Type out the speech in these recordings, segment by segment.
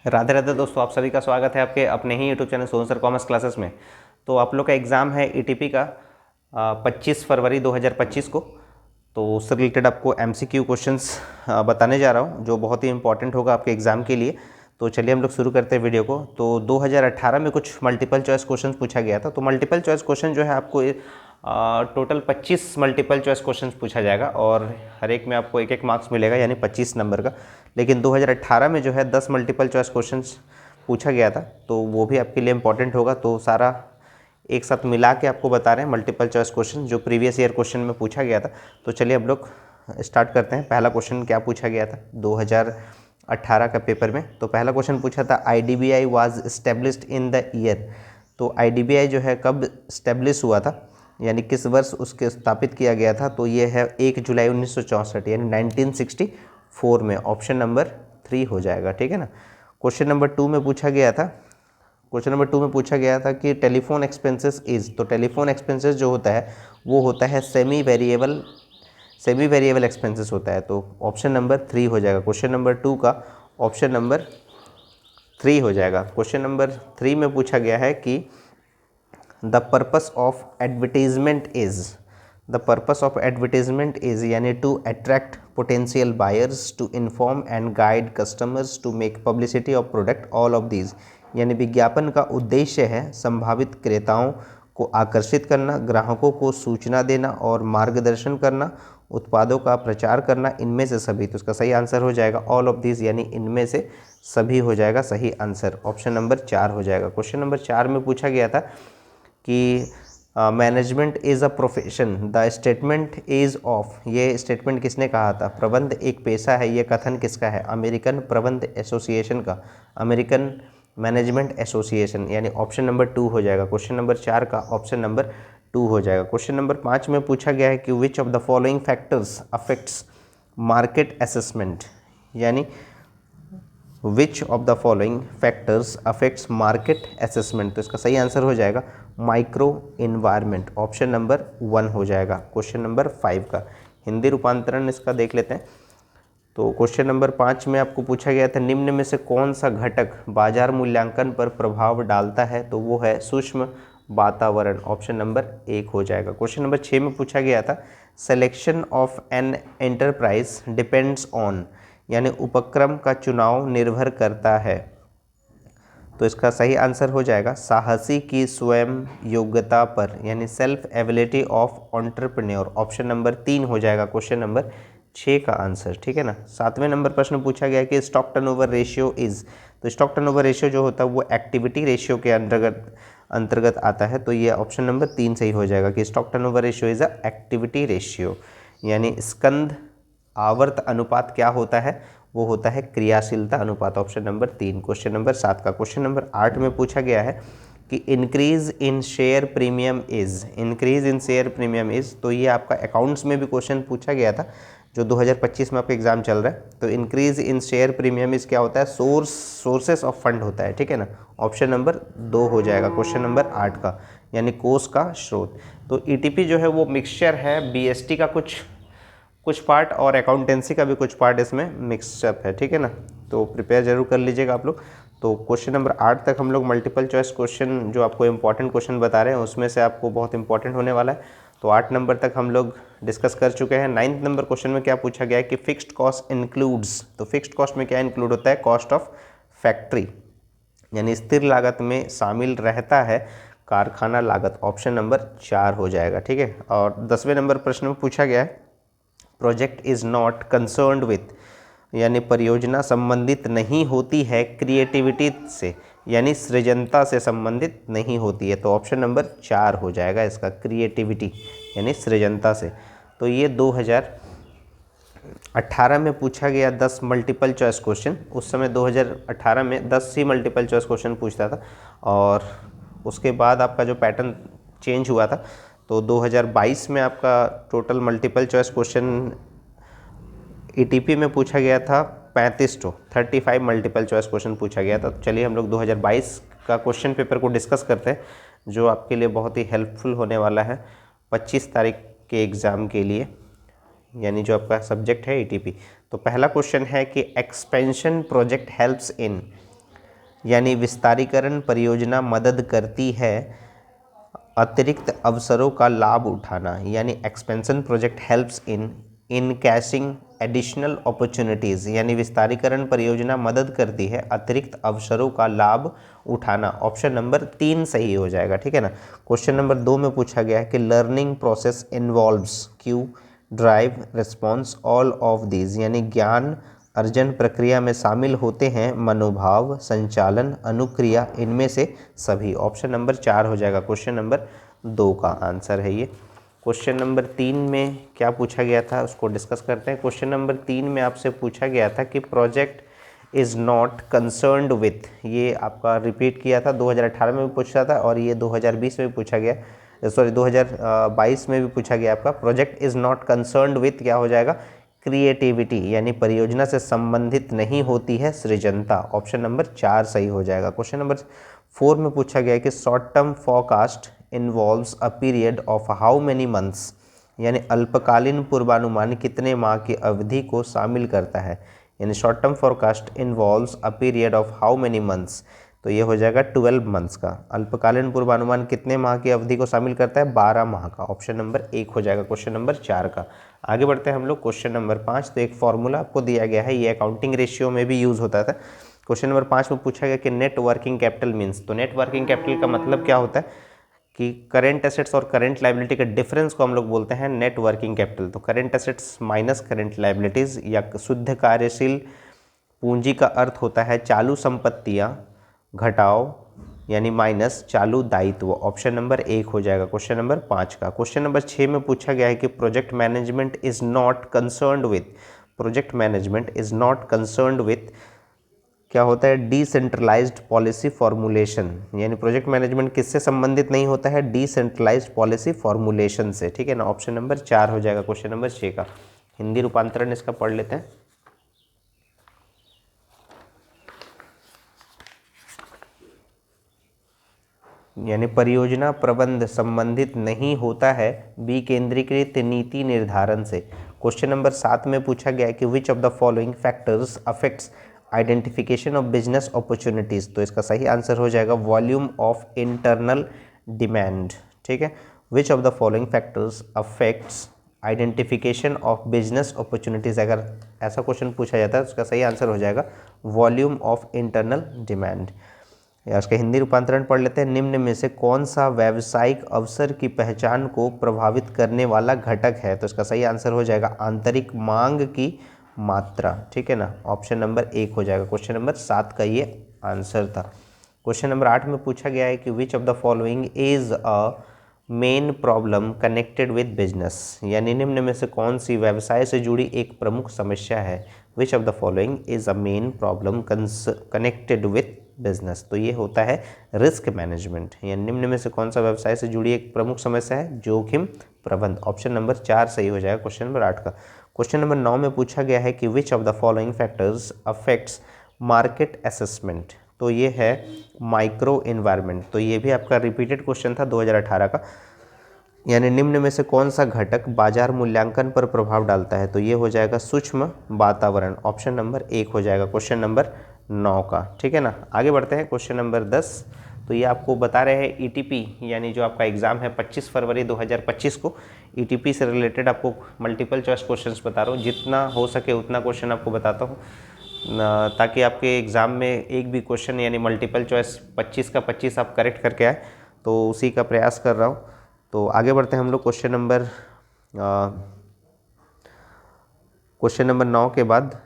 राधे राधे दोस्तों, आप सभी का स्वागत है आपके अपने ही YouTube channel Sonu sir commerce classes में। तो आप लोग का एग्ज़ाम है ईटीपी का 25 फरवरी 2025 को। तो उससे रिलेटेड आपको एमसीक्यू क्वेश्चंस बताने जा रहा हूँ जो बहुत ही इंपॉर्टेंट होगा आपके एग्ज़ाम के लिए। तो चलिए हम लोग शुरू करते हैं वीडियो को। तो 2018 में कुछ मल्टीपल चॉइस क्वेश्चन पूछा गया था। तो मल्टीपल चॉइस क्वेश्चन जो है आपको टोटल 25 मल्टीपल चॉइस क्वेश्चन पूछा जाएगा और हर एक में आपको एक एक मार्क्स मिलेगा, यानी 25 नंबर का। लेकिन 2018 में जो है 10 मल्टीपल चॉइस क्वेश्चंस पूछा गया था, तो वो भी आपके लिए इंपॉर्टेंट होगा। तो सारा एक साथ मिला के आपको बता रहे हैं मल्टीपल चॉइस क्वेश्चन जो प्रीवियस ईयर क्वेश्चन में पूछा गया था। तो चलिए हम लोग स्टार्ट करते हैं। पहला क्वेश्चन क्या पूछा गया था 2018 का पेपर में। तो पहला क्वेश्चन पूछा था IDBI was established in the year. तो IDBI जो है कब स्टेब्लिश हुआ था, यानी किस वर्ष उसके स्थापित किया गया था। तो ये है 1 जुलाई 1964, यानी 1964 में। ऑप्शन नंबर 3 हो जाएगा, ठीक है ना। क्वेश्चन नंबर 2 में पूछा गया था। क्वेश्चन नंबर 2 में पूछा गया था कि टेलीफोन एक्सपेंसेस इज। तो टेलीफोन एक्सपेंसेस जो होता है वो होता है सेमी वेरिएबल एक्सपेंसेस होता है। तो ऑप्शन नंबर 3 हो जाएगा। क्वेश्चन नंबर 2 का ऑप्शन नंबर 3 हो जाएगा। क्वेश्चन नंबर 3 में पूछा गया है कि the purpose of advertisement is यानी to attract potential buyers, to inform and guide customers, to make publicity of product, all of these. यानी विज्ञापन का उद्देश्य है संभावित क्रेताओं को आकर्षित करना, ग्राहकों को सूचना देना और मार्गदर्शन करना, उत्पादों का प्रचार करना, इनमें से सभी। तो इसका सही आंसर हो जाएगा ऑल ऑफ दीज, यानी इनमें से सभी हो जाएगा सही आंसर। ऑप्शन नंबर 4 हो जाएगा। क्वेश्चन नंबर 4 में पूछा गया था कि management is a profession, the statement is of. ये स्टेटमेंट किसने कहा था। प्रबंध एक पेशा है, ये कथन किसका है। अमेरिकन प्रबंध एसोसिएशन का, अमेरिकन मैनेजमेंट एसोसिएशन, यानी ऑप्शन नंबर 2 हो जाएगा। क्वेश्चन नंबर 4 का ऑप्शन नंबर 2 हो जाएगा। क्वेश्चन नंबर 5 में पूछा गया है कि which of the following factors affects market assessment, यानी which of the following factors affects market assessment. तो इसका सही आंसर हो जाएगा माइक्रो इन्वायरमेंट। ऑप्शन नंबर 1 हो जाएगा। क्वेश्चन नंबर 5 का हिंदी रूपांतरण इसका देख लेते हैं। तो क्वेश्चन नंबर 5 में आपको पूछा गया था निम्न में से कौन सा घटक बाजार मूल्यांकन पर प्रभाव डालता है। तो वो है सूक्ष्म वातावरण। ऑप्शन नंबर 1 हो जाएगा। क्वेश्चन नंबर 6 में पूछा गया था selection of an enterprise depends on, यानी उपक्रम का चुनाव निर्भर करता है। तो इसका सही आंसर हो जाएगा साहसी की स्वयं योग्यता पर, यानी self ability of entrepreneur. Option number 3 हो जाएगा क्वेश्चन नंबर 6 का आंसर, ठीक है ना। 7वें नंबर प्रश्न पूछा गया कि स्टॉक टर्नओवर रेशियो इज। तो स्टॉक टर्नओवर रेशियो जो होता है वो एक्टिविटी रेशियो के अंतर्गत आता है। तो ये ऑप्शन नंबर 3 सही हो जाएगा कि stock turnover ratio is a activity ratio. यानी स्कंद आवर्त अनुपात क्या होता है, वो होता है क्रियाशीलता अनुपात। ऑप्शन नंबर 3 क्वेश्चन नंबर 7 का। क्वेश्चन नंबर 8 में पूछा गया है कि increase in share premium is. तो ये आपका अकाउंट्स में भी क्वेश्चन पूछा गया था जो 2025 में आपका एग्जाम चल रहा है। तो increase in share premium is क्या होता है, सोर्सेस ऑफ फंड होता है, ठीक है ना। ऑप्शन नंबर 2 हो जाएगा क्वेश्चन नंबर 8 का, यानी कोष का स्रोत। तो ईटीपी जो है वो मिक्सचर है बीएसटी का कुछ पार्ट और अकाउंटेंसी का भी कुछ पार्ट इसमें मिक्सअप है, ठीक है ना। तो प्रिपेयर जरूर कर लीजिएगा आप लोग। तो क्वेश्चन नंबर 8 तक हम लोग मल्टीपल चॉइस क्वेश्चन जो आपको इंपॉर्टेंट क्वेश्चन बता रहे हैं उसमें से आपको बहुत इंपॉर्टेंट होने वाला है। तो 8 नंबर तक हम लोग डिस्कस कर चुके हैं। 9th नंबर क्वेश्चन में क्या पूछा गया है कि फिक्स्ड कॉस्ट इंक्लूड्स। तो फिक्स्ड कॉस्ट में क्या इंक्लूड होता है, कॉस्ट ऑफ फैक्ट्री, यानी स्थिर लागत में शामिल रहता है कारखाना लागत। ऑप्शन नंबर 4 हो जाएगा, ठीक है। और 10वें नंबर प्रश्न में पूछा गया है project is not concerned with, यानी परियोजना संबंधित नहीं होती है क्रिएटिविटी से, यानी सृजनता से संबंधित नहीं होती है। तो ऑप्शन नंबर 4 हो जाएगा इसका, क्रिएटिविटी यानी सृजनता से। तो ये 2018 में पूछा गया 10 मल्टीपल चॉइस क्वेश्चन। उस समय 2018 में 10 ही मल्टीपल चॉइस क्वेश्चन पूछता था और उसके बाद आपका जो पैटर्न चेंज हुआ था। तो 2022 में आपका total multiple choice question ETP में पूछा गया था 35 मल्टीपल चॉइस क्वेश्चन पूछा गया था। तो चलिए हम लोग 2022 का क्वेश्चन पेपर को डिस्कस करते हैं जो आपके लिए बहुत ही हेल्पफुल होने वाला है 25 तारीख के एग्ज़ाम के लिए, यानी जो आपका सब्जेक्ट है ईटीपी। तो पहला क्वेश्चन है कि एक्सपेंशन प्रोजेक्ट हेल्प्स इन। यानी विस्तारीकरण परियोजना मदद करती है अतिरिक्त अवसरों का लाभ उठाना, यानी expansion project helps in caching additional opportunities, यानी विस्तारीकरण परियोजना मदद करती है अतिरिक्त अवसरों का लाभ उठाना। ऑप्शन नंबर 3 सही हो जाएगा, ठीक है ना। क्वेश्चन नंबर 2 में पूछा गया है कि learning process involves Q, drive, response, all of these, यानी ज्ञान अर्जन प्रक्रिया में शामिल होते हैं मनोभाव, संचालन, अनुक्रिया, इनमें से सभी। ऑप्शन नंबर 4 हो जाएगा क्वेश्चन नंबर 2 का आंसर है ये। क्वेश्चन नंबर 3 में क्या पूछा गया था उसको डिस्कस करते हैं। क्वेश्चन नंबर 3 में आपसे पूछा गया था कि project is not concerned with, ये आपका रिपीट किया था 2018 में भी पूछा था और ये 2020 में भी पूछा गया, सॉरी 2022 में भी पूछा गया आपका। Project is not concerned with क्या हो जाएगा, क्रिएटिविटी, यानी परियोजना से संबंधित नहीं होती है सृजनता। ऑप्शन नंबर 4 सही हो जाएगा। क्वेश्चन नंबर 4 में पूछा गया है कि short term forecast involves a period of how many months, यानी अल्पकालीन पूर्वानुमान कितने माह की अवधि को शामिल करता है, यानी short term forecast involves a period of how many months, तो ये हो जाएगा 12 मंथ्स का। अल्पकालीन पूर्वानुमान कितने माह की अवधि को शामिल करता है, 12 माह का। ऑप्शन नंबर 1 हो जाएगा क्वेश्चन नंबर 4 का। आगे बढ़ते हैं हम लोग क्वेश्चन नंबर 5। तो एक फॉर्मूला आपको दिया गया है, ये अकाउंटिंग रेशियो में भी यूज़ होता था। क्वेश्चन नंबर 5 में पूछा गया कि नेट वर्किंग कैपिटल मीन्स, तो नेट वर्किंग कैपिटल का मतलब क्या होता है कि करेंट एसेट्स और करेंट लाइबिलिटी के डिफरेंस को हम लोग बोलते हैं नेट वर्किंग कैपिटल। तो current assets minus current liabilities या शुद्ध कार्यशील पूंजी का अर्थ होता है चालू संपत्तियां घटाओ यानी माइनस चालू दायित्व। ऑप्शन नंबर 1 हो जाएगा क्वेश्चन नंबर 5 का। क्वेश्चन नंबर 6 में पूछा गया है कि project management is not concerned with, project management is not concerned with क्या होता है, डिसेंट्रलाइज्ड पॉलिसी फॉर्मुलेशन, यानी प्रोजेक्ट मैनेजमेंट किससे संबंधित नहीं होता है, डिसेंट्रलाइज्ड पॉलिसी फॉर्मुलेशन से, ठीक है ना। ऑप्शन नंबर 4 हो जाएगा क्वेश्चन नंबर 6 का। हिंदी रूपांतरण इसका पढ़ लेते हैं। यानी परियोजना प्रबंध संबंधित नहीं होता है विकेंद्रीकृत नीति निर्धारण से। क्वेश्चन नंबर 7 में पूछा गया है कि which of the following factors affects identification of business opportunities, तो इसका सही आंसर हो जाएगा वॉल्यूम ऑफ इंटरनल डिमांड, ठीक है। विच of the following factors affects identification of business opportunities, अगर ऐसा क्वेश्चन पूछा जाता है तो उसका सही आंसर हो जाएगा वॉल्यूम ऑफ इंटरनल डिमांड। या उसका हिंदी रूपांतरण पढ़ लेते हैं। निम्न में से कौन सा व्यावसायिक अवसर की पहचान को प्रभावित करने वाला घटक है, तो इसका सही आंसर हो जाएगा आंतरिक मांग की मात्रा, ठीक है ना। ऑप्शन नंबर 1 हो जाएगा क्वेश्चन नंबर 7 का ये आंसर था। क्वेश्चन नंबर 8 में पूछा गया है कि which of the following is a main problem connected with business, यानी निम्न में से कौन सी व्यवसाय से जुड़ी एक प्रमुख समस्या है। विच of the following is a main problem connected with business, तो ये होता है रिस्क मैनेजमेंट, या निम्न में से कौन सा व्यवसाय से जुड़ी एक प्रमुख समस्या है, जोखिम प्रबंध। ऑप्शन नंबर 4 सही हो जाएगा क्वेश्चन नंबर 8 का। क्वेश्चन नंबर 9 में पूछा गया है कि which of the following factors affects market assessment, तो ये है माइक्रो एनवायरनमेंट, तो ये भी आपका रिपीटेड क्वेश्चन था 2018 का। यानी निम्न में से कौन सा घटक बाजार मूल्यांकन पर प्रभाव डालता है, तो ये हो जाएगा सूक्ष्म वातावरण। ऑप्शन नंबर 1 हो जाएगा क्वेश्चन नंबर 9 का, ठीक है ना। आगे बढ़ते हैं क्वेश्चन नंबर 10। तो ये आपको बता रहे हैं ईटीपी, यानी जो आपका एग्जाम है 25 फरवरी 2025 को, ईटीपी से रिलेटेड आपको मल्टीपल चॉइस क्वेश्चंस बता रहा हूँ, जितना हो सके उतना क्वेश्चन आपको बताता हूँ, ताकि आपके एग्ज़ाम में एक भी क्वेश्चन यानी मल्टीपल चॉइस 25 का 25 आप करेक्ट करके आए, तो उसी का प्रयास कर रहा हूँ। तो आगे बढ़ते हैं हम लोग क्वेश्चन नंबर 9 के बाद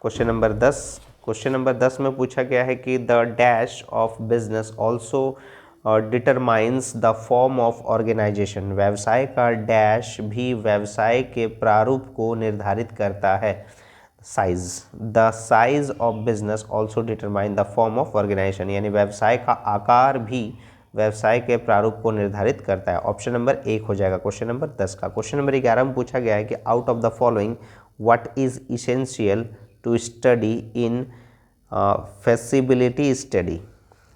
क्वेश्चन नंबर 10। क्वेश्चन नंबर 10 में पूछा गया है कि the dash of business also determines the form of organisation, व्यवसाय का डैश भी व्यवसाय के प्रारूप को निर्धारित करता है। Size, the size of business also determine the form of organisation, यानी व्यवसाय का आकार भी व्यवसाय के प्रारूप को निर्धारित करता है। ऑप्शन नंबर 1 हो जाएगा क्वेश्चन नंबर 10 का। क्वेश्चन नंबर 11 में पूछा गया है कि out of the following what is essential to study in feasibility study,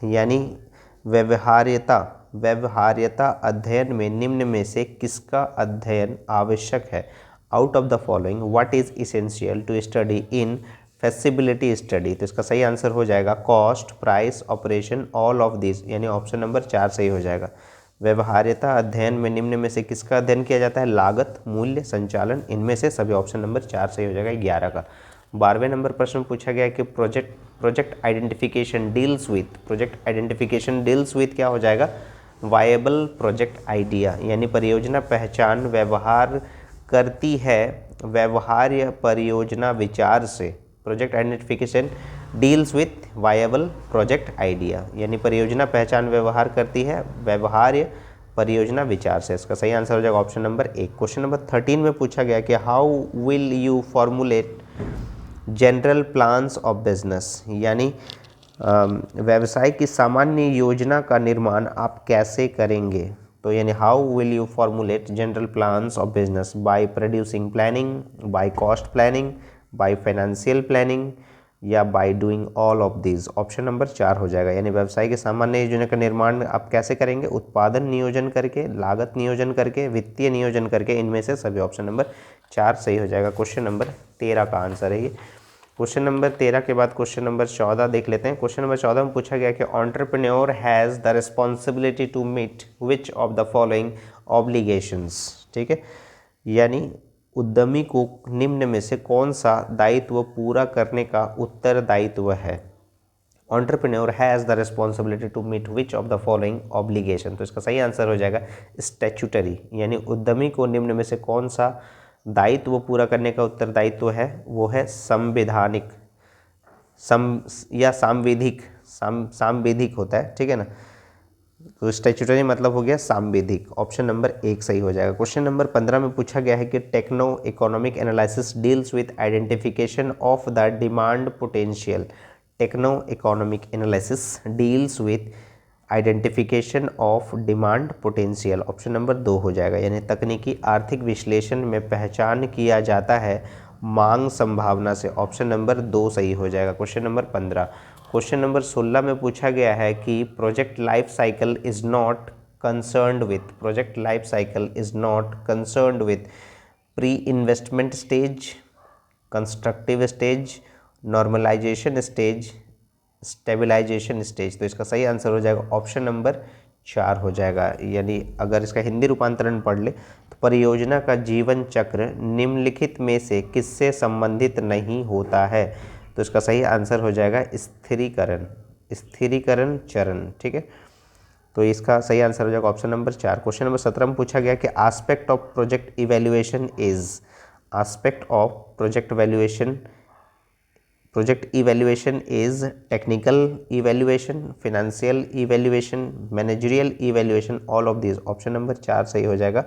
यानी व्यवहार्यता अध्ययन में निम्न में से किसका अध्ययन आवश्यक है। Out of the following what is essential to study in feasibility study, तो इसका सही आंसर हो जाएगा cost, price, operation, all of this, यानी ऑप्शन नंबर 4 सही हो जाएगा। व्यवहार्यता अध्ययन में निम्न में से किसका अध्ययन किया जाता है? लागत, मूल्य, संचालन, इनमें से सभी, ऑप्शन नंबर 4 सही हो जाएगा 11 का। 12वें नंबर प्रश्न पूछा गया कि प्रोजेक्ट आइडेंटिफिकेशन डील्स विथ क्या हो जाएगा? वायबल प्रोजेक्ट आइडिया, यानी परियोजना पहचान व्यवहार करती है व्यवहार्य परियोजना विचार से। Project identification deals with viable project idea, यानी परियोजना पहचान व्यवहार करती है व्यवहार्य परियोजना विचार से। इसका सही आंसर हो जाएगा ऑप्शन नंबर 1। क्वेश्चन नंबर 13 में पूछा गया कि how will you formulate general plans of business, यानी व्यवसाय की सामान्य योजना का निर्माण आप कैसे करेंगे? तो यानी how will you formulate general plans of business? By producing planning, by cost planning, by financial planning, या by doing all of this, option number 4 हो जाएगा। यानी व्यवसाय की सामान्य योजना का निर्माण आप कैसे करेंगे? उत्पादन नियोजन करके, लागत नियोजन करके, वित्तीय नियोजन करके, इनमें से सभी, ऑप्शन नंबर 4 सही हो जाएगा। क्वेश्चन नंबर 13 का आंसर है ये। क्वेश्चन नंबर 13 के बाद क्वेश्चन नंबर 14 देख लेते हैं। क्वेश्चन नंबर 14 में पूछा गया कि entrepreneur has the responsibility to meet which of the following obligations, ठीक है, यानी उद्यमी को निम्न में से कौन सा दायित्व पूरा करने का उत्तरदायित्व है? Entrepreneur has the responsibility to meet which of the following obligation, तो इसका सही आंसर हो जाएगा स्टैट्यूटरी, यानी उद्यमी को निम्न में से कौन सा दायित्व पूरा करने का उत्तरदायित्व है? वो है संवैधानिक या सांविधिक होता है, ठीक है ना। तो स्टैट्यूटरी मतलब हो गया सांविधिक, ऑप्शन नंबर 1 सही हो जाएगा। क्वेश्चन नंबर 15 में पूछा गया है कि techno economic analysis deals with identification of the demand potential. Techno economic analysis deals with identification of demand potential, option number 2 हो जाएगा। यानी तकनीकी आर्थिक विश्लेषण में पहचान किया जाता है मांग संभावना से, ऑप्शन नंबर 2 सही हो जाएगा। Question number 15। क्वेश्चन नंबर 16 में पूछा गया है कि project life cycle is not concerned with pre investment stage, constructive stage, normalisation stage, stabilisation stage, तो इसका सही आंसर हो जाएगा ऑप्शन नंबर 4 हो जाएगा। यानी अगर इसका हिंदी रूपांतरण पढ़ ले तो परियोजना का जीवन चक्र निम्नलिखित में से किससे संबंधित नहीं होता है? तो इसका सही आंसर हो जाएगा स्थिरीकरण चरण, ठीक है। तो इसका सही आंसर हो जाएगा ऑप्शन नंबर 4। क्वेश्चन नंबर 17 में पूछा गया कि aspect of project evaluation is technical evaluation, financial evaluation, managerial evaluation, all of this, option number 4 सही हो जाएगा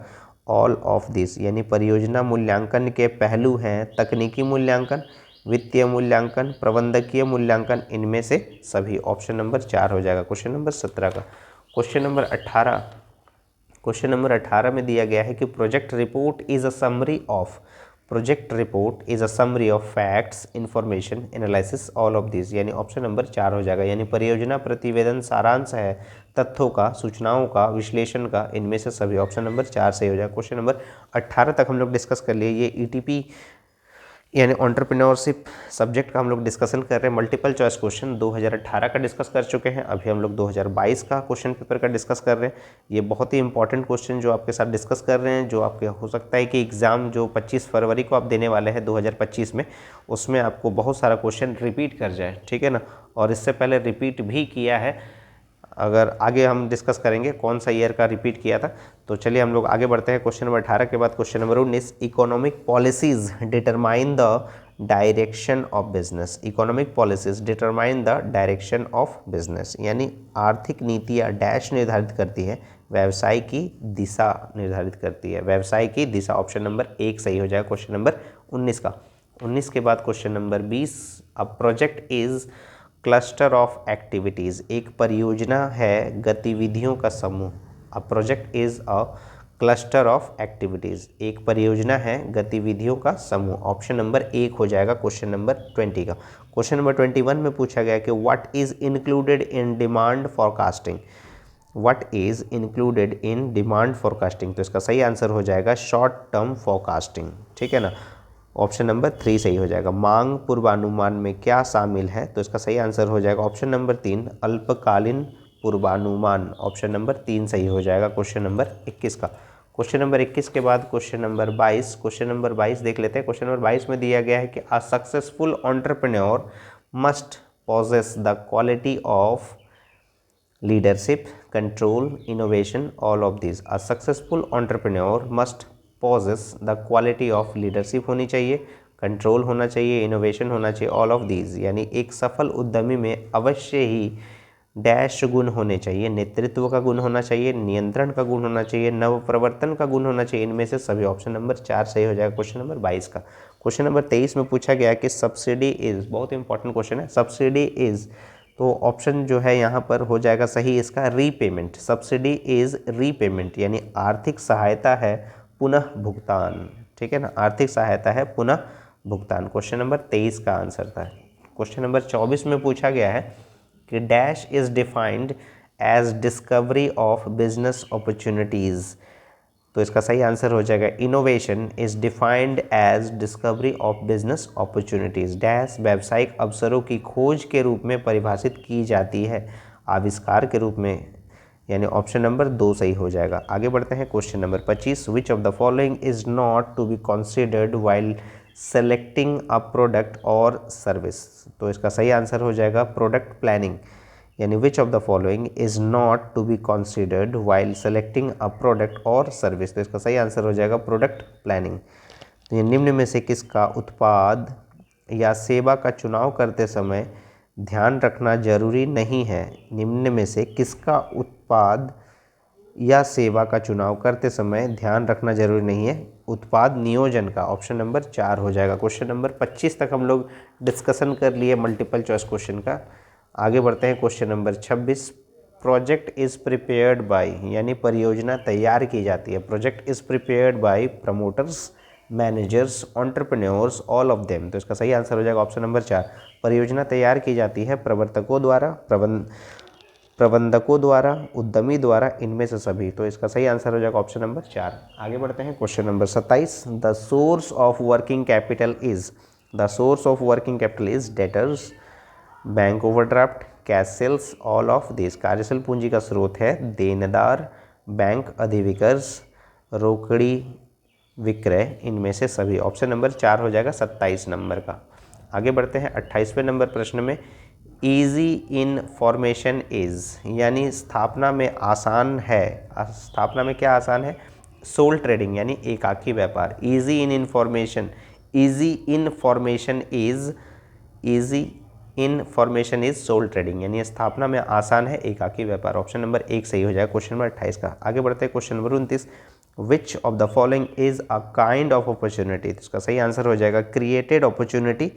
ऑल ऑफ दिस। यानी परियोजना मूल्यांकन के पहलू हैं तकनीकी मूल्यांकन, वित्तीय मूल्यांकन, प्रबंधकीय मूल्यांकन, इनमें से सभी, ऑप्शन नंबर 4 हो जाएगा। क्वेश्चन नंबर 17 का क्वेश्चन नंबर 18 में दिया गया है कि project report is a summary of facts, information, analysis, all of this, यानी ऑप्शन नंबर 4 हो जाएगा। यानी परियोजना प्रतिवेदन सारांश है तथ्यों का, सूचनाओं का, विश्लेषण का, इनमें से सभी, ऑप्शन नंबर 4 सही हो जाएगा। क्वेश्चन नंबर 18 तक हम लोग डिस्कस कर लिए। ये ईटीपी यानी एंटरप्रेन्योरशिप सब्जेक्ट का हम लोग डिस्कशन कर रहे हैं। मल्टीपल चॉइस क्वेश्चन 2018 का डिस्कस कर चुके हैं, अभी हम लोग 2022 का क्वेश्चन पेपर का डिस्कस कर रहे हैं। ये बहुत ही इंपॉर्टेंट क्वेश्चन जो आपके साथ डिस्कस कर रहे हैं, जो आपके हो सकता है कि एग्ज़ाम जो 25 फरवरी को आप देने वाले हैं 2025 में, उसमें आपको बहुत सारा क्वेश्चन रिपीट कर जाए, ठीक है ना। और इससे पहले रिपीट भी किया है, अगर आगे हम डिस्कस करेंगे कौन सा ईयर का रिपीट किया था। तो चलिए हम लोग आगे बढ़ते हैं। क्वेश्चन नंबर 18 के बाद question number 19, economic policies determine the direction of business. Economic policies determine the direction of business, यानी आर्थिक नीतियाँ डैश निर्धारित करती है, व्यवसाय की दिशा निर्धारित करती है, व्यवसाय की दिशा, ऑप्शन नंबर 1 सही हो जाएगा क्वेश्चन नंबर 19 का। 19 के बाद question number 20, a project is cluster of activities, एक परियोजना है गतिविधियों का समूह। A project is a cluster of activities, एक परियोजना है गतिविधियों का समूह, ऑप्शन नंबर 1 हो जाएगा क्वेश्चन नंबर 20 का। क्वेश्चन नंबर 21 में पूछा गया कि what is included in demand forecasting, तो इसका सही आंसर हो जाएगा शॉर्ट टर्म फॉरकास्टिंग, ठीक है ना। ऑप्शन नंबर 3 सही हो जाएगा। मांग पूर्वानुमान में क्या शामिल है, तो इसका सही आंसर हो जाएगा ऑप्शन नंबर 3 अल्पकालीन पूर्वानुमान। ऑप्शन नंबर 3 सही हो जाएगा क्वेश्चन नंबर 21 का। क्वेश्चन नंबर 21 के बाद क्वेश्चन नंबर 22, क्वेश्चन नंबर 22 देख लेते हैं। क्वेश्चन नंबर 22 में दिया गया है कि a successful entrepreneur must possess the quality of leadership, control, innovation, all of these. A successful entrepreneur must possess the quality of leadership होनी चाहिए, कंट्रोल होना चाहिए, इनोवेशन होना चाहिए, ऑल ऑफ दीज। यानी एक सफल उद्यमी में अवश्य ही डैश गुण होने चाहिए, नेतृत्व का गुण होना चाहिए, नियंत्रण का गुण होना चाहिए, नव प्रवर्तन का गुण होना चाहिए। इनमें से सभी ऑप्शन नंबर 4 सही हो जाएगा क्वेश्चन नंबर 22 का। क्वेश्चन नंबर 23 में पूछा गया कि सब्सिडी इज, बहुत इंपॉर्टेंट क्वेश्चन है, सब्सिडी इज, तो ऑप्शन जो है यहाँ पर हो जाएगा सही इसका रीपेमेंट। सब्सिडी इज रीपेमेंट यानी आर्थिक सहायता है पुनः भुगतान, ठीक है ना, आर्थिक सहायता है पुनः भुगतान। क्वेश्चन नंबर 23 का आंसर था। क्वेश्चन नंबर 24 में पूछा गया है कि dash is defined as discovery of business opportunities, तो इसका सही आंसर हो जाएगा innovation is defined as discovery of business opportunities. Dash व्यावसायिक अवसरों की खोज के रूप में परिभाषित की जाती है, आविष्कार के रूप में, यानी ऑप्शन नंबर 2 सही हो जाएगा। आगे बढ़ते हैं question number 25, which of the following is not to be considered while selecting a product और सर्विस, तो इसका सही आंसर हो जाएगा प्रोडक्ट प्लानिंग, यानी which of the following is not to be considered while selecting a product और service, तो इसका सही आंसर हो जाएगा प्रोडक्ट प्लानिंग। तो ये निम्न में से किसका उत्पाद या सेवा का चुनाव करते समय ध्यान रखना जरूरी नहीं है, निम्न में से किसका उत्पाद या सेवा का चुनाव करते समय ध्यान रखना जरूरी नहीं है, उत्पाद नियोजन का। ऑप्शन नंबर 4 हो जाएगा। क्वेश्चन नंबर 25 तक हम लोग डिस्कशन कर लिए मल्टीपल चॉइस क्वेश्चन का। आगे बढ़ते हैं question number 26, project is prepared by, यानी परियोजना तैयार की जाती है, project is prepared by promoters, managers, entrepreneurs, all of them, तो इसका सही आंसर हो जाएगा ऑप्शन नंबर 4, परियोजना तैयार की जाती है प्रवर्तकों द्वारा, प्रबंधकों द्वारा, उद्यमी द्वारा, इनमें से सभी, तो इसका सही आंसर हो जाएगा ऑप्शन नंबर 4। आगे बढ़ते हैं question number 27, the source of working capital is, the source of working capital is debtors, bank overdraft, cash sales, all of this. कार्यशील पूंजी का स्रोत है देनदार, बैंक अधिविकर्ष, रोकड़ी विक्रय, इनमें से सभी, ऑप्शन नंबर 4 हो जाएगा 27 नंबर का। आगे बढ़ते हैं 28वें नंबर प्रश्न में, ईजी इन फॉर्मेशन इज, यानी स्थापना में आसान है, स्थापना में क्या आसान है, सोल ट्रेडिंग यानी एकाकी व्यापार। Easy in information, easy in formation is, easy in formation is sole trading, यानी स्थापना में आसान है एकाकी व्यापार। ऑप्शन नंबर 1 सही हो जाएगा क्वेश्चन नंबर 28 का। आगे बढ़ते हैं question number 29, which of the following is a kind of opportunity, तो इसका सही आंसर हो जाएगा created opportunity,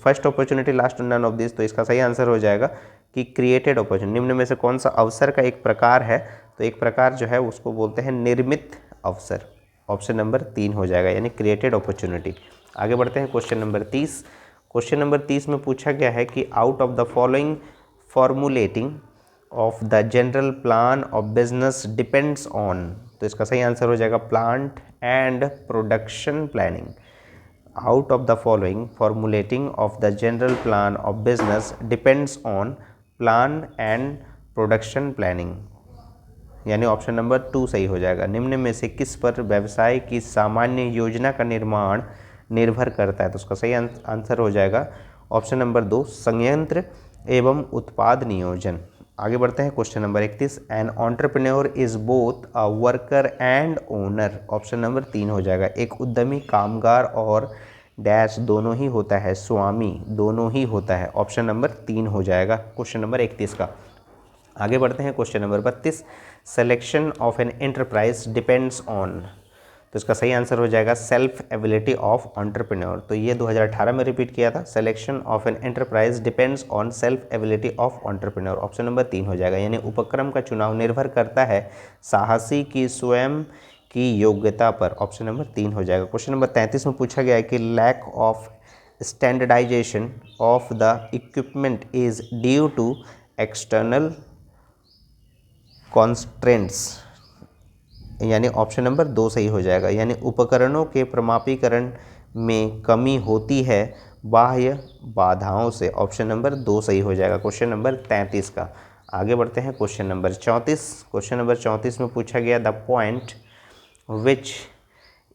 first opportunity last none of this, तो इसका सही आंसर हो जाएगा कि क्रिएटेड अपॉर्चुनिटी। निम्न में से कौन सा अवसर का एक प्रकार है, तो एक प्रकार जो है उसको बोलते हैं निर्मित अवसर, ऑप्शन नंबर 3 हो जाएगा, यानी क्रिएटेड अपॉर्चुनिटी। आगे बढ़ते हैं क्वेश्चन नंबर 30, क्वेश्चन नंबर 30 में पूछा गया है कि out of the following formulating of the general plan of business depends on, तो इसका सही आंसर हो जाएगा plant and production planning. Out of the following formulating of the general plan of business depends on plan and production planning, यानी option number 2 सही हो जाएगा। निम्न में से किस पर व्यवसाय की सामान्य योजना का निर्माण निर्भर करता है, तो उसका सही आंसर हो जाएगा ऑप्शन नंबर 2 संयंत्र एवं उत्पाद नियोजन। आगे बढ़ते हैं question number 31, an entrepreneur is both a worker and owner, option number 3 हो जाएगा। एक उद्यमी कामगार और डैश दोनों ही होता है, स्वामी दोनों ही होता है, ऑप्शन नंबर 3 हो जाएगा क्वेश्चन नंबर 31 का। आगे बढ़ते हैं question number 32, selection of an enterprise depends on, तो इसका सही आंसर हो जाएगा सेल्फ एबिलिटी ऑफ एंटरप्रेन्योर, तो ये 2018 में रिपीट किया था, selection of an enterprise depends on self ability of entrepreneur, option number 3 हो जाएगा, यानी उपक्रम का चुनाव निर्भर करता है साहसी की स्वयं की योग्यता पर, ऑप्शन नंबर 3 हो जाएगा। क्वेश्चन नंबर 33 में पूछा गया है कि lack of standardisation of the equipment is due to external constraints, यानी ऑप्शन नंबर 2 सही हो जाएगा, यानी उपकरणों के प्रमापीकरण में कमी होती है बाह्य बाधाओं से। ऑप्शन नंबर 2 सही हो जाएगा क्वेश्चन नंबर 33 का। आगे बढ़ते हैं क्वेश्चन नंबर 34। क्वेश्चन नंबर 34 में पूछा गया the point which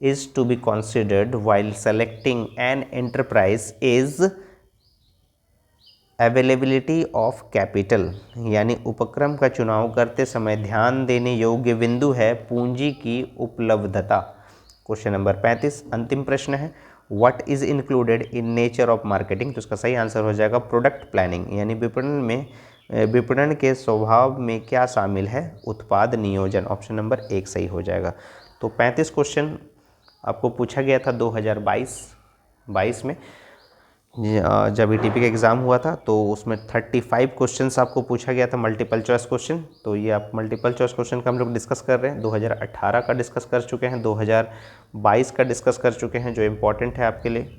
is to be considered while selecting an enterprise is availability of capital, यानी उपक्रम का चुनाव करते समय ध्यान देने योग्य बिंदु है पूंजी की उपलब्धता। क्वेश्चन नंबर 35 अंतिम प्रश्न है what is included in nature of marketing, तो इसका सही आंसर हो जाएगा प्रोडक्ट प्लानिंग, यानी विपणन के स्वभाव में क्या शामिल है, उत्पाद नियोजन। ऑप्शन नंबर 1 सही हो जाएगा। तो 35 क्वेश्चन आपको पूछा गया था 2022 में जब ईटीपी का एग्ज़ाम हुआ था, तो उसमें 35 क्वेश्चंस आपको पूछा गया था मल्टीपल चॉइस क्वेश्चन। तो ये आप मल्टीपल चॉइस क्वेश्चन का हम लोग डिस्कस कर रहे हैं। 2018 का डिस्कस कर चुके हैं, 2022 का डिस्कस कर चुके हैं जो इम्पोर्टेंट है आपके लिए।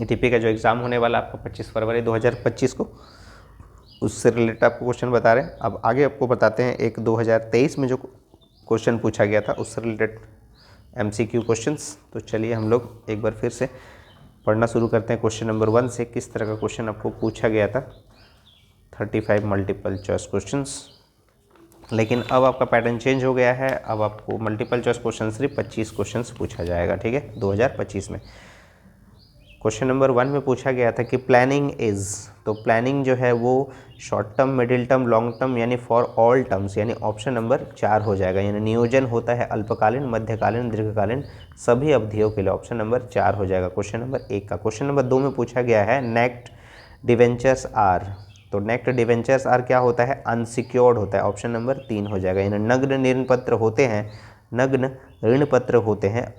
ईटीपी का जो एग्ज़ाम होने वाला आपका 25 फरवरी 2025 को, उससे रिलेटेड आपको क्वेश्चन बता रहे हैं। अब आगे आपको बताते हैं एक 2023 में जो क्वेश्चन पूछा गया था उससे रिलेटेड MCQ क्वेश्चंस। तो चलिए हम लोग एक बार फिर से पढ़ना शुरू करते हैं क्वेश्चन नंबर 1 से। किस तरह का क्वेश्चन आपको पूछा गया था, 35 मल्टीपल चॉइस क्वेश्चंस। लेकिन अब आपका पैटर्न चेंज हो गया है, अब आपको मल्टीपल चॉइस क्वेश्चन सिर्फ 25 क्वेश्चंस पूछा जाएगा, ठीक है, 2025 में। क्वेश्चन नंबर 1 में पूछा गया था कि प्लानिंग इज़, तो प्लानिंग जो है वो short term, middle term, long term, यानी फॉर ऑल टर्म्स, यानी ऑप्शन नंबर 4 हो जाएगा। यानी नियोजन होता है अल्पकालीन, मध्यकालीन, दीर्घकालीन सभी अवधियों के लिए। ऑप्शन नंबर 4 हो जाएगा क्वेश्चन नंबर 1 का। क्वेश्चन नंबर 2 में पूछा गया है नेक्ट डिवेंचर्स आर, तो नेक्ट डिवेंचर्स आर क्या होता है, अनसिक्योर्ड होता है। ऑप्शन नंबर 3 हो जाएगा। यानी नग्न ऋण पत्र होते हैं, नग्न ऋण पत्र होते हैं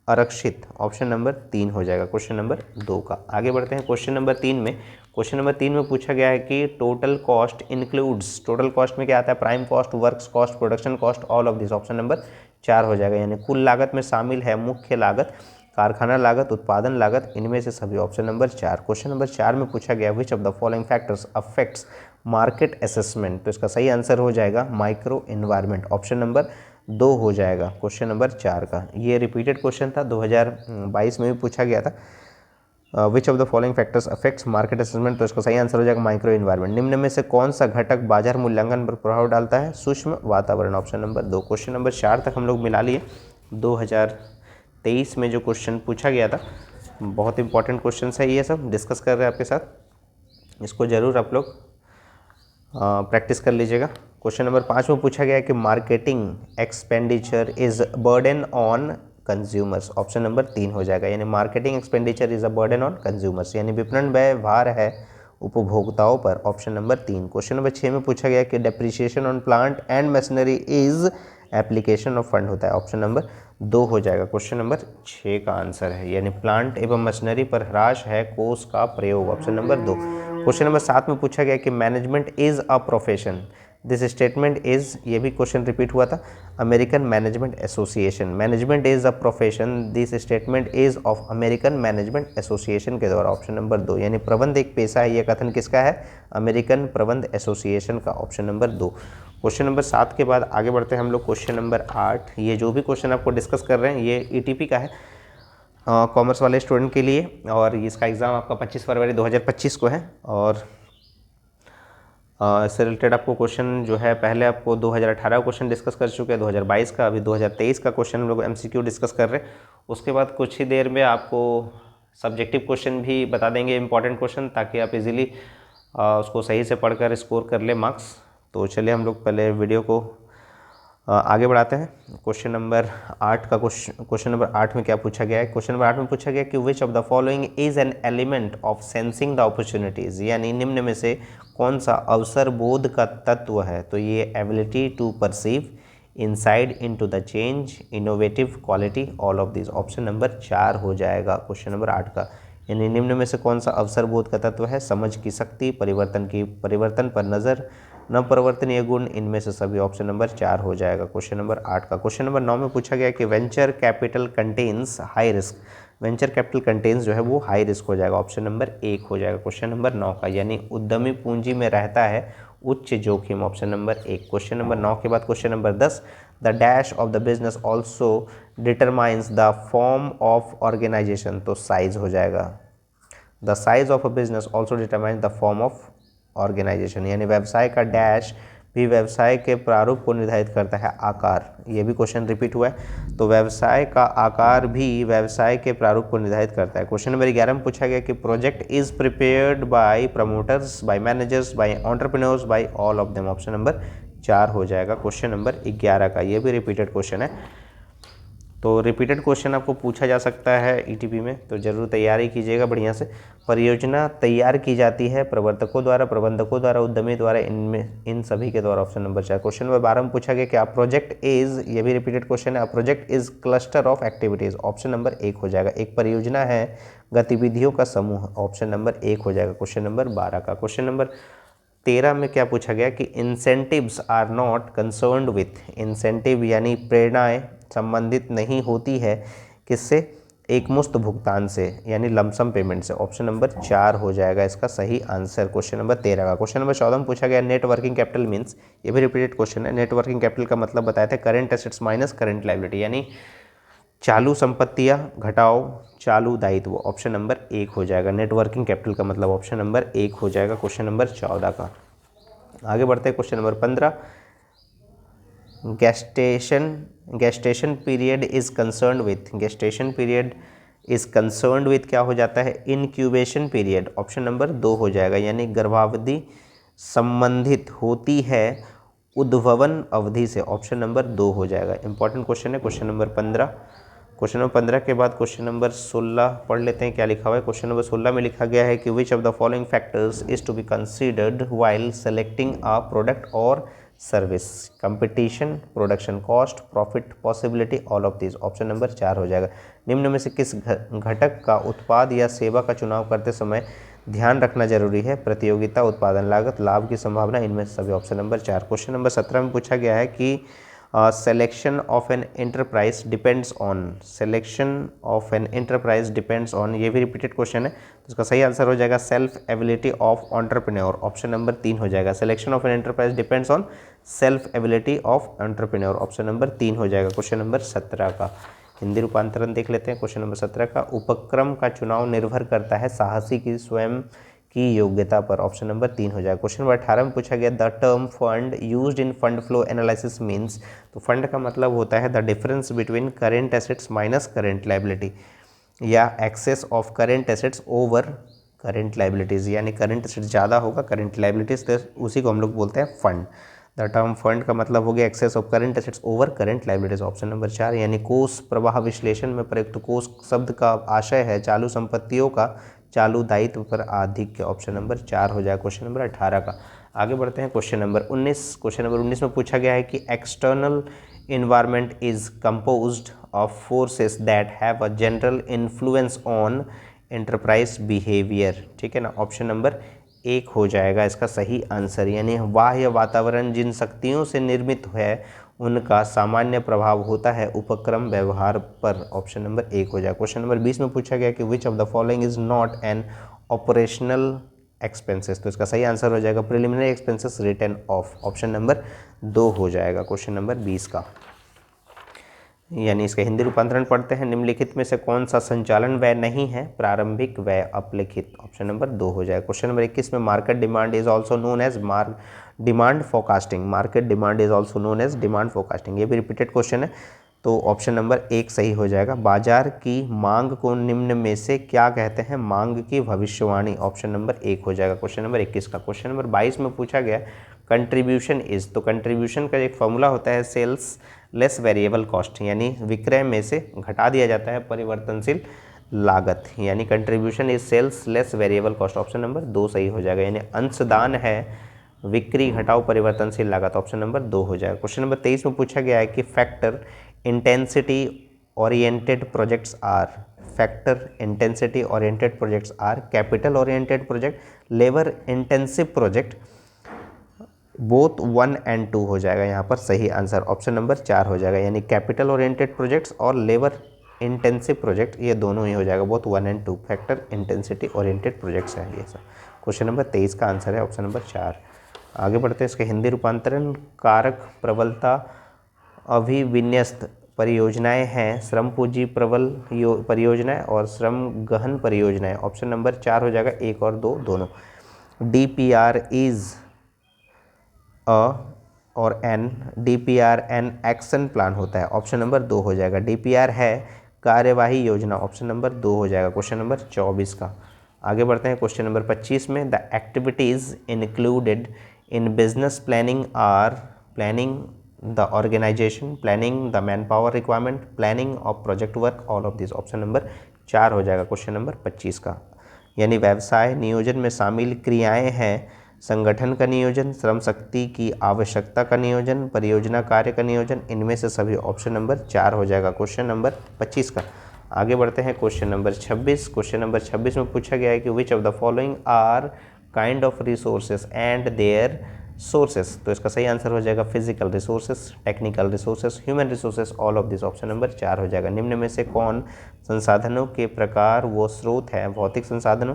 आरक्षित। ऑप्शन नंबर 3 हो जाएगा क्वेश्चन नंबर 2 का। आगे बढ़ते हैं क्वेश्चन नंबर 3 में। क्वेश्चन नंबर 3 में पूछा गया है कि total cost includes, total cost में क्या आता है, prime cost, works cost, production cost, all of this. Option number 4 हो जाएगा। यानी कुल लागत में शामिल है मुख्य लागत, कारखाना लागत, उत्पादन लागत, इनमें से सभी। Option number 4। क्वेश्चन नंबर 4 में पूछा गया विच of the following factors affects market assessment, तो इसका सही आंसर हो जाएगा माइक्रो एनवायरनमेंट। ऑप्शन नंबर 2 हो जाएगा क्वेश्चन नंबर 4 का। ये रिपीटेड क्वेश्चन था, 2022 में भी पूछा गया था। विच of the following factors affects market assessment, तो इसका सही आंसर हो जाएगा माइक्रो एनवायरनमेंट। निम्न में से कौन सा घटक बाजार मूल्यांकन पर प्रभाव डालता है, सूक्ष्म वातावरण। Option number 2। क्वेश्चन नंबर 4 तक हम लोग मिला लिए। 2023 में जो क्वेश्चन पूछा गया था, बहुत इंपॉर्टेंट क्वेश्चन है, ये सब डिस्कस कर रहे हैं आपके साथ, इसको ज़रूर आप लोग प्रैक्टिस कर लीजिएगा। क्वेश्चन नंबर 5 में पूछा गया है कि marketing expenditure is burden on consumers. Option number 3 हो जाएगा। यानी marketing expenditure is a burden on consumers, यानी विपणन व्यय भार है उपभोक्ताओं पर। Option number 3। क्वेश्चन नंबर 6 में पूछा गया कि depreciation on plant and machinery is application of fund होता है। ऑप्शन नंबर 2 हो जाएगा क्वेश्चन नंबर 6 का आंसर है। यानी प्लांट एवं मशीनरी पर ह्रास है कोष का प्रयोग। Option number 2। क्वेश्चन नंबर 7 में पूछा गया कि management is a profession, this statement is, ये भी क्वेश्चन रिपीट हुआ था, American management association. Management is a profession, this statement is of American management association के द्वारा। Option number 2। यानी प्रबंध एक पेशा है, यह कथन किसका है, अमेरिकन प्रबंध एसोसिएशन का। Option number 2। क्वेश्चन नंबर 7 के बाद आगे बढ़ते हैं हम लोग क्वेश्चन नंबर 8। ये जो भी क्वेश्चन आपको डिस्कस कर रहे हैं ये ईटीपी का है, कॉमर्स वाले स्टूडेंट के लिए, और इसका एग्ज़ाम आपका 25 फरवरी 2025 को है। और इससे रिलेटेड आपको क्वेश्चन जो है, पहले आपको 2018 का क्वेश्चन डिस्कस कर चुके हैं, 2022 का, अभी 2023 का क्वेश्चन हम लोग MCQ डिस्कस कर रहे हैं। उसके बाद कुछ ही देर में आपको सब्जेक्टिव क्वेश्चन भी बता देंगे, इंपॉर्टेंट क्वेश्चन, ताकि आप इजीली उसको सही से पढ़कर स्कोर कर ले मार्क्स। तो चलिए हम लोग पहले वीडियो को आगे बढ़ाते हैं। क्वेश्चन नंबर 8 का क्वेश्चन नंबर 8 में क्या पूछा गया है। क्वेश्चन नंबर 8 में पूछा गया कि which of the following is an element of sensing the opportunities, यानी निम्न में से कौन सा अवसर बोध का तत्व है। तो ये ability to perceive, insight into the change, innovative quality, all of this. Option number 4 हो जाएगा क्वेश्चन नंबर 8 का। यानी निम्न में से कौन सा अवसर बोध का तत्व है, समझ की शक्ति, परिवर्तन पर नज़र, न परिवर्तनीय गुण, इनमें से सभी। ऑप्शन नंबर 4 हो जाएगा क्वेश्चन नंबर 8 का। क्वेश्चन नंबर 9 में पूछा गया कि venture capital contains high risk, venture capital contains जो है वो हाई रिस्क हो जाएगा। ऑप्शन नंबर 1 हो जाएगा क्वेश्चन नंबर 9 का। यानी उद्यमी पूंजी में रहता है उच्च जोखिम, ऑप्शन नंबर 1। क्वेश्चन नंबर 9 के बाद question number 10, the dash of the business also determines the form of organisation, तो साइज हो जाएगा। The size of a business also determines the form of organisation, यानी व्यवसाय का डैश भी व्यवसाय के प्रारूप को निर्धारित करता है, आकार। ये भी क्वेश्चन रिपीट हुआ है, तो व्यवसाय का आकार भी व्यवसाय के प्रारूप को निर्धारित करता है। क्वेश्चन नंबर 11 में पूछा गया कि project is prepared by promoters, by managers, by entrepreneurs, by all of them, option number 4 हो जाएगा क्वेश्चन नंबर 11 का। ये भी रिपीटेड क्वेश्चन है, तो रिपीटेड क्वेश्चन आपको पूछा जा सकता है ईटीपी में, तो जरूर तैयारी कीजिएगा बढ़िया से। परियोजना तैयार की जाती है प्रवर्तकों द्वारा, प्रबंधकों द्वारा, उद्यमी द्वारा, इन सभी के द्वारा, ऑप्शन नंबर 4। क्वेश्चन नंबर 12 में पूछा गया कि अ प्रोजेक्ट इज, ये भी रिपीटेड क्वेश्चन है, a project is cluster of activities, option number 1 हो जाएगा। एक परियोजना है गतिविधियों का समूह, ऑप्शन नंबर 1 हो जाएगा क्वेश्चन नंबर 12 का। क्वेश्चन नंबर 13 में क्या पूछा गया कि incentives are not concerned with, incentive यानी प्रेरणाएं संबंधित नहीं होती है किससे, एक मुश्त भुगतान से, यानी लमसम पेमेंट से, ऑप्शन नंबर 4 हो जाएगा इसका सही आंसर क्वेश्चन नंबर 13 का। क्वेश्चन नंबर 14 में पूछा गया नेट वर्किंग कैपिटल मीन्स, ये भी रिपीटेड क्वेश्चन है। नेट वर्किंग कैपिटल का मतलब बताए the current assets minus current liability, यानी चालू संपत्तियां घटाओ चालू दायित्व, ऑप्शन नंबर 1 हो जाएगा। नेट वर्किंग कैपिटल का मतलब ऑप्शन नंबर 1 हो जाएगा क्वेश्चन नंबर 14 का। आगे बढ़ते हैं question number 15, gestation period is concerned with, gestation period is concerned with क्या हो जाता है, इनक्यूबेशन पीरियड, ऑप्शन नंबर 2 हो जाएगा, यानी गर्भावधि संबंधित होती है उद्भवन अवधि से, ऑप्शन नंबर 2 हो जाएगा। इंपॉर्टेंट क्वेश्चन है क्वेश्चन नंबर 15। क्वेश्चन नंबर 15 के बाद क्वेश्चन नंबर 16 पढ़ लेते हैं क्या लिखा हुआ है। क्वेश्चन नंबर 16 में लिखा गया है कि which of the following factors is to be considered while selecting a product और service, competition, production cost, profit possibility, all of this, option number 4 हो जाएगा। निम्न में से किस घटक का उत्पाद या सेवा का चुनाव करते समय ध्यान रखना जरूरी है, प्रतियोगिता, उत्पादन लागत, लाभ की संभावना, इनमें से सभी, ऑप्शन नंबर 4। क्वेश्चन नंबर 17 में पूछा गया है कि selection of an enterprise depends on, selection of an enterprise depends on, ये भी रिपीटेड क्वेश्चन है, तो इसका सही आंसर हो जाएगा self ability of entrepreneur, option number 3 हो जाएगा। Selection of an enterprise depends on self ability of entrepreneur, option number 3 हो जाएगा क्वेश्चन नंबर 17 का। हिंदी रूपांतरण देख लेते हैं क्वेश्चन नंबर 17 का। उपक्रम का चुनाव निर्भर करता है साहसी की स्वयं की योग्यता पर, ऑप्शन नंबर 3 हो जाएगा। क्वेश्चन नंबर 18 में पूछा गया the term fund used in fund flow analysis means, तो फंड का मतलब होता है the difference between current assets minus current liability, या excess of current assets over current liabilities, यानी करेंट एसेट्स ज़्यादा होगा करेंट लायबिलिटीज़, तो उसी को हम लोग बोलते हैं फंड। द टर्म फंड का मतलब हो गया excess of current assets over current liabilities, option number 4, यानी कोष प्रवाह विश्लेषण में प्रयुक्त कोष शब्द का आशय है चालू संपत्तियों का चालू दायित्व पर आधिक्य, ऑप्शन नंबर 4 हो जाएगा क्वेश्चन नंबर 18 का। आगे बढ़ते हैं क्वेश्चन नंबर 19। क्वेश्चन नंबर 19 में पूछा गया है कि external environment is composed of forces that have a general influence on enterprise behaviour, ठीक है ना, ऑप्शन नंबर 1 हो जाएगा इसका सही आंसर, यानी बाह्य वातावरण जिन शक्तियों से निर्मित है उनका सामान्य प्रभाव होता है उपक्रम व्यवहार पर, ऑप्शन नंबर 1 हो जाएगा। क्वेश्चन नंबर 20 में पूछा गया कि which of the following is not an operational expenses, तो इसका सही आंसर हो जाएगा preliminary expenses return of, option number 2 हो जाएगा क्वेश्चन नंबर 20 का। यानी इसका हिंदी रूपांतरण पढ़ते हैं, निम्नलिखित में से कौन सा संचालन व्यय नहीं है, प्रारंभिक व्यय अपलिखित, ऑप्शन नंबर 2 हो जाएगा। क्वेश्चन नंबर 21 में market demand is also known as demand forecasting, market demand is also known as demand forecasting, ये भी रिपीटेड क्वेश्चन है, तो ऑप्शन नंबर 1 सही हो जाएगा। बाजार की मांग को निम्न में से क्या कहते हैं, मांग की भविष्यवाणी, ऑप्शन नंबर 1 हो जाएगा क्वेश्चन नंबर 21 का। क्वेश्चन नंबर 22 में पूछा गया कंट्रीब्यूशन इज, तो कंट्रीब्यूशन का एक फॉर्मूला होता है सेल्स लेस वेरिएबल कॉस्ट, यानी विक्रय में से घटा दिया जाता है परिवर्तनशील लागत, यानी contribution is sales less variable cost, option number 2 सही हो जाएगा, यानी अंशदान है बिक्री घटाओ परिवर्तनशील लागत, ऑप्शन नंबर 2 हो जाएगा। क्वेश्चन नंबर 23 में पूछा गया है कि factor intensity oriented projects are, factor intensity oriented projects are capital oriented project, labour intensive project, both 1 and 2 हो जाएगा यहाँ पर सही आंसर, ऑप्शन नंबर 4 हो जाएगा, यानी कैपिटल ओरिएंटेड प्रोजेक्ट्स और लेबर इंटेंसिव प्रोजेक्ट ये दोनों ही हो जाएगा, both 1 and 2 factor intensity oriented projects है ये सब। क्वेश्चन नंबर 23 का आंसर है ऑप्शन नंबर 4। आगे बढ़ते हैं। इसके हिंदी रूपांतरण, कारक प्रबलता अभिविन्यस्त परियोजनाएं हैं श्रम पूंजी प्रबल परियोजनाएं और श्रम गहन परियोजनाएं। ऑप्शन नंबर 4 हो जाएगा, 1 और 2 दोनों। DPR इज और an, DPR an action plan होता है। ऑप्शन नंबर 2 हो जाएगा। DPR है कार्यवाही योजना। ऑप्शन नंबर 2 हो जाएगा क्वेश्चन नंबर 24 का। आगे बढ़ते हैं क्वेश्चन नंबर 25 में। The activities included in business planning are planning the organisation, planning the manpower requirement, planning of project work, all of this. Option number 4 हो जाएगा क्वेश्चन नंबर 25 का। यानी व्यवसाय नियोजन में शामिल क्रियाएं हैं संगठन का नियोजन, श्रम शक्ति की आवश्यकता का नियोजन, परियोजना कार्य का नियोजन, इनमें से सभी। ऑप्शन नंबर 4 हो जाएगा क्वेश्चन नंबर 25 का। आगे बढ़ते हैं क्वेश्चन नंबर 26। क्वेश्चन नंबर 26 में पूछा गया है कि which of the following are kind of resources and their sources. तो इसका सही आंसर हो जाएगा physical resources, technical resources, human resources, all of this. Option number 4 हो जाएगा। निम्न में से कौन संसाधनों के प्रकार वो स्रोत है? भौतिक संसाधनों,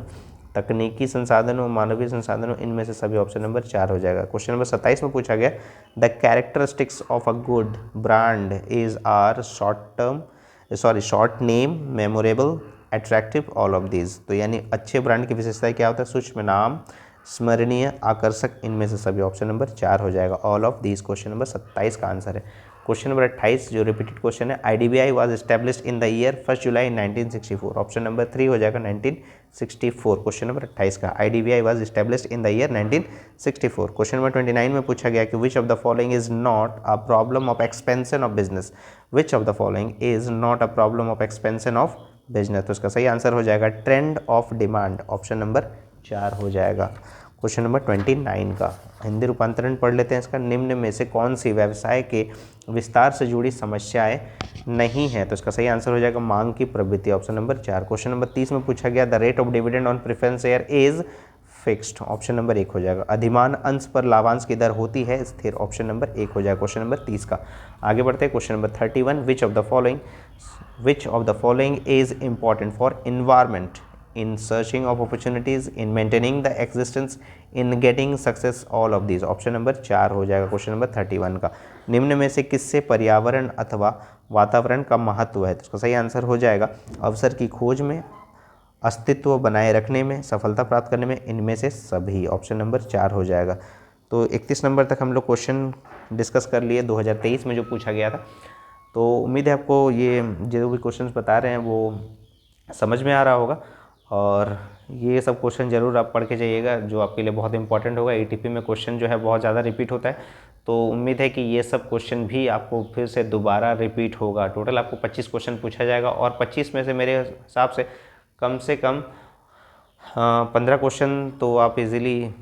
तकनीकी संसाधनों, मानवीय संसाधनों, इनमें से सभी। ऑप्शन नंबर 4 हो जाएगा। क्वेश्चन नंबर 27 में पूछा गया the characteristics of a good brand is are short name, memorable, attractive, all of these. तो यानी अच्छे ब्रांड की विशेषताएं क्या होता है? सूक्ष्म नाम, स्मरणीय, आकर्षक, इनमें से सभी। ऑप्शन नंबर 4 हो जाएगा, all of these. Question number 27 का आंसर है। क्वेश्चन नंबर 28 जो रिपीटेड क्वेश्चन है, IDBI was established in the year 1 July 1964। Option number 3 हो जाएगा 1964। क्वेश्चन नंबर 28 का IDBI was established in the year 1964। Question number 29 में पूछा गया कि which of the following is not a problem of expansion of business. Which of the following is not a problem of expansion of business. तो इसका सही answer हो जाएगा trend of demand. Option number 4 हो जाएगा। क्वेश्चन नंबर 29 का हिंदी रूपांतरण पढ़ लेते हैं इसका। निम्न में से कौन सी व्यवसाय के विस्तार से जुड़ी समस्याएं नहीं है? तो इसका सही आंसर हो जाएगा मांग की प्रवृत्ति। Option number 4। क्वेश्चन नंबर 30 में पूछा गया the rate of dividend on preference share is fixed. Option number 1 हो जाएगा। अधिमान अंश पर लाभांश की दर होती है स्थिर। ऑप्शन नंबर 1 हो जाएगा क्वेश्चन नंबर 30 का। आगे बढ़ते हैं question number 31। Which of the following is important for environment in searching of opportunities, in maintaining the existence, in getting success, all of these। Option number 4 हो जाएगा क्वेश्चन नंबर 31 का। निम्न में से किससे पर्यावरण अथवा वातावरण का महत्व है? तो उसका सही आंसर हो जाएगा अवसर की खोज में, अस्तित्व बनाए रखने में, सफलता प्राप्त करने में, इनमें से सभी। ऑप्शन नंबर 4 हो जाएगा। तो 31 नंबर तक हम लोग क्वेश्चन डिस्कस कर लिए 2023 में जो पूछा गया था। तो उम्मीद है आपको ये जो भी क्वेश्चन बता रहे हैं वो समझ में आ रहा होगा, और ये सब क्वेश्चन ज़रूर आप पढ़ के जाइएगा जो आपके लिए बहुत इंपॉर्टेंट होगा। ATP में क्वेश्चन जो है बहुत ज़्यादा रिपीट होता है, तो उम्मीद है कि ये सब क्वेश्चन भी आपको फिर से दोबारा रिपीट होगा। टोटल आपको 25 क्वेश्चन पूछा जाएगा और 25 में से मेरे हिसाब से कम 15 क्वेश्चन तो आप इजीली,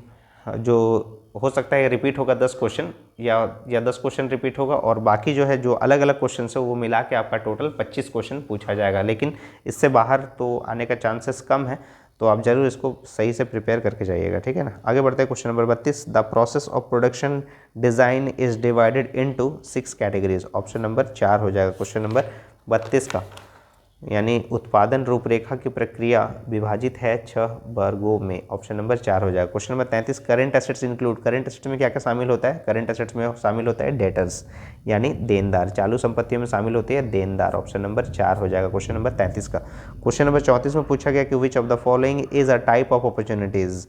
जो हो सकता है रिपीट होगा 10 क्वेश्चन या 10 क्वेश्चन रिपीट होगा, और बाकी जो है जो अलग अलग क्वेश्चन है वो मिला के आपका टोटल 25 क्वेश्चन पूछा जाएगा। लेकिन इससे बाहर तो आने का चांसेस कम है, तो आप जरूर इसको सही से प्रिपेयर करके जाइएगा, ठीक है ना। आगे बढ़ते हैं question number 32। The process of production design is divided into 6 categories. Option number 4 हो जाएगा क्वेश्चन नंबर 32 का। यानी उत्पादन रूपरेखा की प्रक्रिया विभाजित है 6 वर्गों में। ऑप्शन नंबर 4 हो जाएगा। Question number 33। Current assets include. Current assets में क्या क्या शामिल होता है? करंट एसेट्स में शामिल होता है डेटर्स, यानी देनदार। चालू संपत्तियों में शामिल होती है देनदार। ऑप्शन नंबर 4 हो जाएगा क्वेश्चन नंबर 33 का। क्वेश्चन नंबर 34 में पूछा गया कि which of the following is a type of opportunities.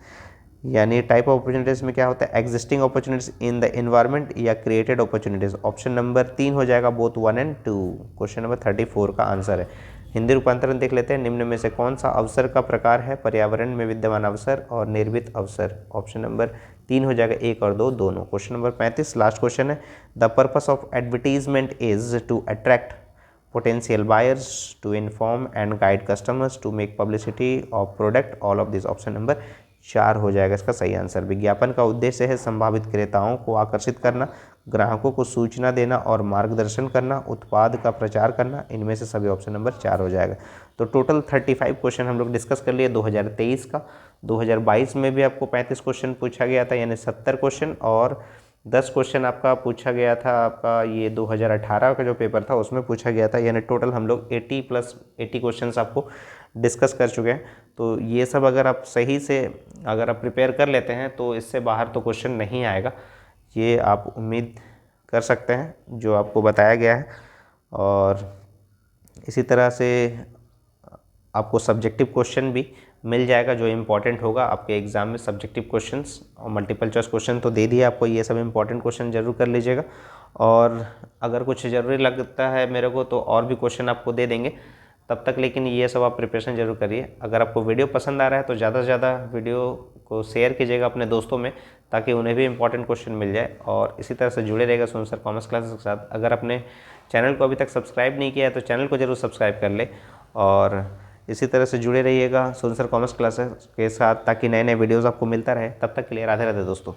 यानी टाइप ऑफ अपॉर्चुनिटीज़ में क्या होता है? Existing opportunities in the environment या क्रिएटेड अपॉर्चुनिटीज़। ऑप्शन नंबर 3 हो जाएगा बोथ 1 और 2। क्वेश्चन नंबर 34 का आंसर है। हिंदी रूपांतरण देख लेते हैं। निम्न में से कौन सा अवसर का प्रकार है? पर्यावरण में विद्यमान अवसर और निर्मित अवसर। ऑप्शन नंबर 3 हो जाएगा, 1 और 2 दोनों। क्वेश्चन नंबर 35 लास्ट क्वेश्चन है। The purpose of advertisement is to attract potential buyers, to inform and guide customers, to make publicity of product, all of this। Option number 4 हो जाएगा इसका सही आंसर। विज्ञापन का उद्देश्य है संभावित क्रेताओं को आकर्षित करना, ग्राहकों को सूचना देना और मार्गदर्शन करना, उत्पाद का प्रचार करना, इनमें से सभी। ऑप्शन नंबर 4 हो जाएगा। तो टोटल 35 क्वेश्चन हम लोग डिस्कस कर लिए 2023 का। 2022 में भी आपको 35 क्वेश्चन पूछा गया था, यानी 70 क्वेश्चन, और 10 क्वेश्चन आपका पूछा गया था आपका ये 2018 का जो पेपर था उसमें पूछा गया था, यानी टोटल हम लोग 80 + 80 क्वेश्चन आपको डिस्कस कर चुके हैं। तो ये सब अगर आप सही से अगर आप प्रिपेयर कर लेते हैं तो इससे बाहर तो क्वेश्चन नहीं आएगा, ये आप उम्मीद कर सकते हैं जो आपको बताया गया है। और इसी तरह से आपको सब्जेक्टिव क्वेश्चन भी मिल जाएगा जो इम्पॉर्टेंट होगा आपके एग्ज़ाम में। सब्जेक्टिव क्वेश्चंस और मल्टीपल चॉइस क्वेश्चन तो दे दिए आपको, ये सब इम्पॉर्टेंट क्वेश्चन जरूर कर लीजिएगा। और अगर कुछ ज़रूरी लगता है मेरे को तो और भी क्वेश्चन आपको दे देंगे तब तक, लेकिन ये सब आप प्रिपरेशन जरूर करिए। अगर आपको वीडियो पसंद आ रहा है तो ज़्यादा से ज़्यादा वीडियो को शेयर कीजिएगा अपने दोस्तों में, ताकि उन्हें भी इंपॉर्टेंट क्वेश्चन मिल जाए। और इसी तरह से जुड़े रहेगा सोनू सर कॉमर्स क्लासेस के साथ। अगर आपने चैनल को अभी तक सब्सक्राइब नहीं किया है तो चैनल को जरूर सब्सक्राइब कर ले, और इसी तरह से जुड़े रहिएगा सोनू सर कॉमर्स क्लासेस के साथ, ताकि नए नए वीडियोज़ आपको मिलता रहे। तब तक के लिए राधे राधे दोस्तों।